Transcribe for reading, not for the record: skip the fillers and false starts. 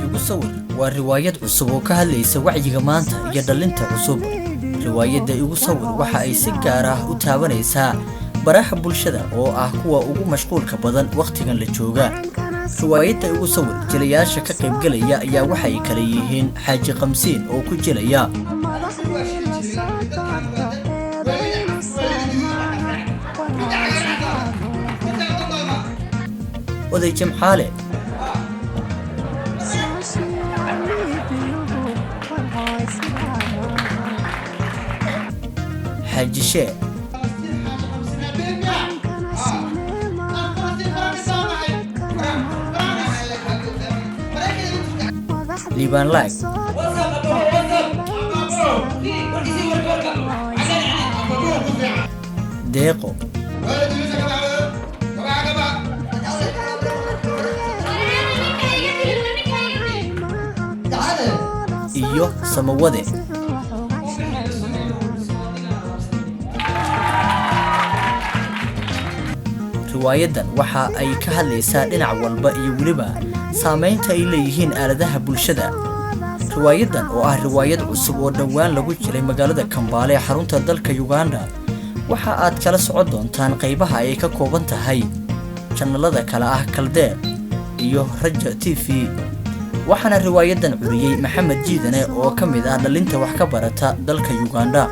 igu sawir waa riwaayad cusub oo ka hadlaysa wacyiga maanta iyo dhalinta cusub. riwaayadda igu sawir waxa ay si gaar ah u taabanaysaa baraha bulshada oo ah kuwa ugu mashquulka badan waqtigan la jooga. riwaayadda igu sawir jilayaasha ka qaybgalaya ayaa waxa ay kala yihiin Xaaji Qamsiin oo ku jilaya oday Jimcaale, Xaaji Shee, Liban Laag, Deeqo, iyo Samawade. riwaayadan waxa ay ka hadlaysaa dhinac walba iyo weliba saameynta ay leeyihiin aaladaha bulshada. riwaayadan oo ah riwaayad cusub oo dhowaan lagu jiray magaalada Kampala ee xarunta dalka Uganda, waxa aad kala socon doontaan qaybaha ay ka kooban tahay channelada kala ah Kaldeer iyo Raja TV. waxaana riwaayadan curiyay Maxamed Jiidane oo ka mid ah dhalinta wax ka barata dalka Uganda.